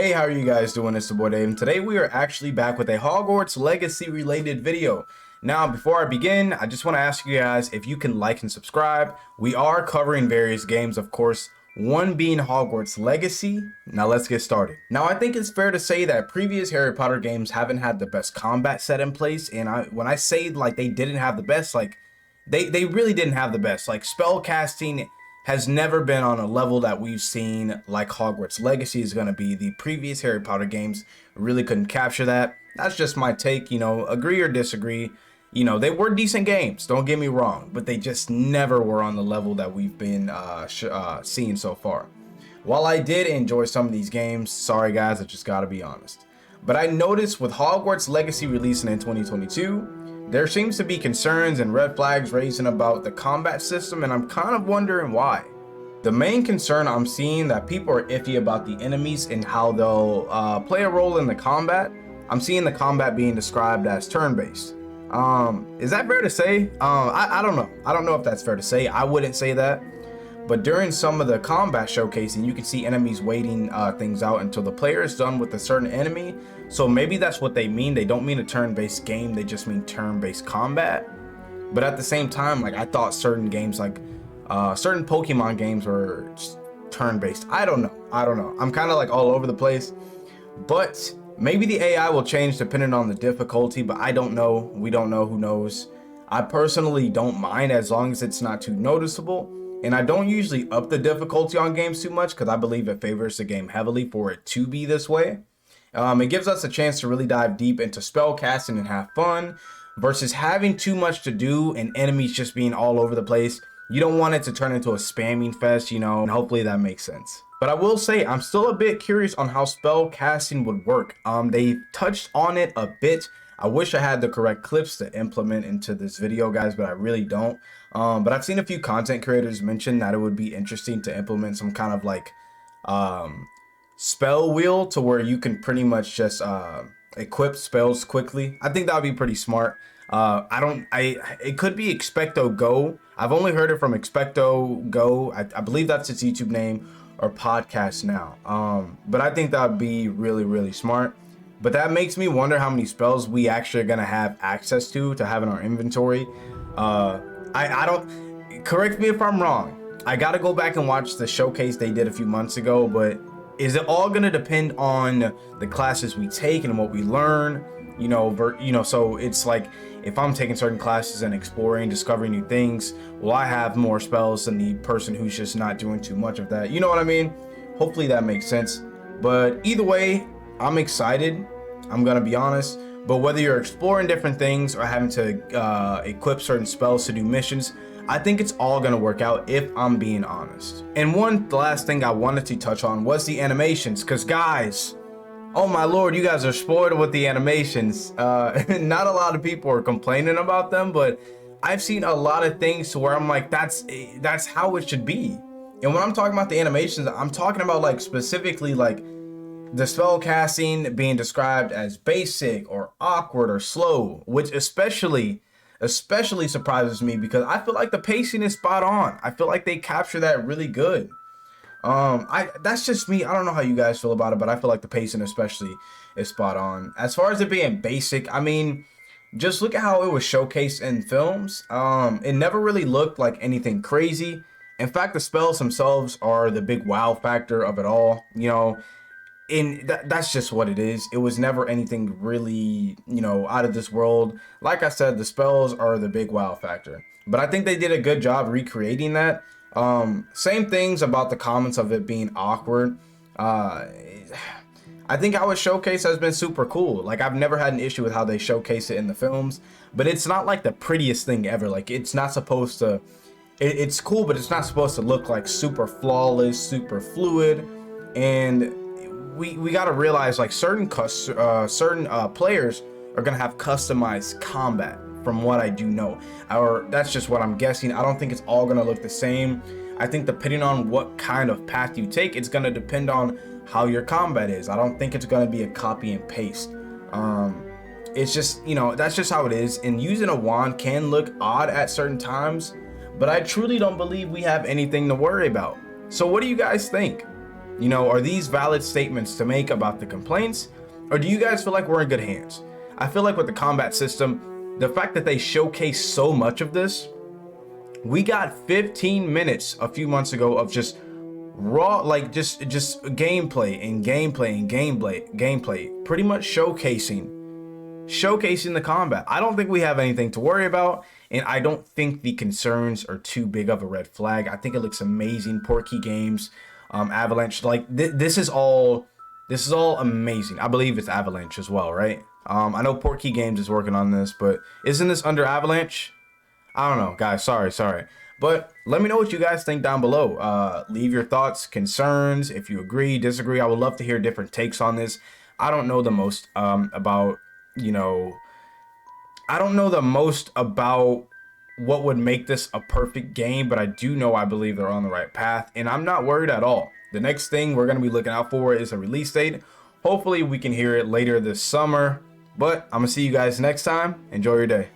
Hey, how are you guys doing? It's the boy Dave, and today we are actually back with a Hogwarts Legacy related video. Now, before I begin, I just want to ask you guys if you can like and subscribe. We are covering various games, of course, one being Hogwarts Legacy. Now let's get started. Now, I think it's fair to say that previous Harry Potter games haven't had the best combat set in place, and when I say like they didn't have the best, like they really didn't have the best. Like spell casting has never been on a level that we've seen like Hogwarts Legacy is going to be. The previous Harry Potter games really couldn't capture that. That's just my take, agree or disagree. They were decent games, don't get me wrong, but they just never were on the level that we've been seeing so far. While I did enjoy some of these games, sorry guys, I just gotta be honest. But I noticed with Hogwarts Legacy releasing in 2022, there seems to be concerns and red flags raising about the combat system, and I'm kind of wondering why. The main concern I'm seeing that people are iffy about the enemies and how they'll play a role in the combat. I'm seeing the combat being described as turn-based. Is that fair to say? I don't know. I don't know if that's fair to say. I wouldn't say that. But during some of the combat showcasing, you can see enemies waiting things out until the player is done with a certain enemy. So maybe that's what they mean. They don't mean a turn-based game. They just mean turn-based combat. But at the same time, like I thought certain games, like certain Pokemon games were turn-based. I don't know. I'm kind of like all over the place. But maybe the AI will change depending on the difficulty. But I don't know. We don't know. Who knows? I personally don't mind as long as it's not too noticeable. And I don't usually up the difficulty on games too much because I believe it favors the game heavily for it to be this way. It gives us a chance to really dive deep into spell casting and have fun versus having too much to do and enemies just being all over the place. You don't want it to turn into a spamming fest, and hopefully that makes sense. But I will say I'm still a bit curious on how spell casting would work. They touched on it a bit. I wish I had the correct clips to implement into this video, guys, but I really don't. But I've seen a few content creators mention that it would be interesting to implement some kind of like spell wheel to where you can pretty much just equip spells quickly. I think that would be pretty smart. It could be Expecto Go. I've only heard it from Expecto Go. I believe that's its YouTube name or podcast now. But I think that would be really, really smart. But that makes me wonder how many spells we actually are gonna have access to have in our inventory. I don't, correct me if I'm wrong. I gotta go back and watch the showcase they did a few months ago, but is it all gonna depend on the classes we take and what we learn? So it's like if I'm taking certain classes and exploring, discovering new things, will I have more spells than the person who's just not doing too much of that? You know what I mean? Hopefully that makes sense. But either way, I'm excited, I'm gonna be honest. But whether you're exploring different things or having to equip certain spells to do missions, I think it's all gonna work out if I'm being honest. And the last thing I wanted to touch on was the animations, because guys, oh my lord, you guys are spoiled with the animations. Not a lot of people are complaining about them, but I've seen a lot of things to where I'm like, that's how it should be. And when I'm talking about the animations, I'm talking about like specifically like the spell casting being described as basic or awkward or slow, which especially surprises me because I feel like the pacing is spot on. I feel like they capture that really good. That's just me. I don't know how you guys feel about it, but I feel like the pacing especially is spot on. As far as it being basic, I mean, just look at how it was showcased in films. It never really looked like anything crazy. In fact, the spells themselves are the big wow factor of it all. And that's just what it is. It was never anything really, out of this world. Like I said, the spells are the big wow factor. But I think they did a good job recreating that. Same things about the comments of it being awkward. I think how it's showcased has been super cool. Like I've never had an issue with how they showcase it in the films. But it's not like the prettiest thing ever. Like it's not supposed to. It's cool, but it's not supposed to look like super flawless, super fluid, and we got to realize like certain players are gonna have customized combat from what I do know, or that's just what I'm guessing. I don't think it's all gonna look the same. I think depending on what kind of path you take, it's gonna depend on how your combat is. I don't think it's gonna be a copy and paste. It's just, that's just how it is. And using a wand can look odd at certain times, but I truly don't believe we have anything to worry about. So what do you guys think? You know, are these valid statements to make about the complaints, or do you guys feel like we're in good hands? I feel like with the combat system, the fact that they showcase so much of this, we got 15 minutes a few months ago of just raw, like just gameplay and gameplay and gameplay, pretty much showcasing the combat. I don't think we have anything to worry about, and I don't think the concerns are too big of a red flag. I think it looks amazing. Portkey Games, Avalanche, like this is all amazing. I believe it's Avalanche as well, right? I know Portkey Games is working on this, but isn't this under Avalanche? I don't know, guys. Sorry. But let me know what you guys think down below. Leave your thoughts, concerns, if you agree, disagree. I would love to hear different takes on this. I don't know the most about, you know, I don't know the most about what would make this a perfect game, but I do know I believe they're on the right path, and I'm not worried at all. The next thing we're going to be looking out for is a release date. Hopefully we can hear it later this summer, but I'm going to see you guys next time. Enjoy your day.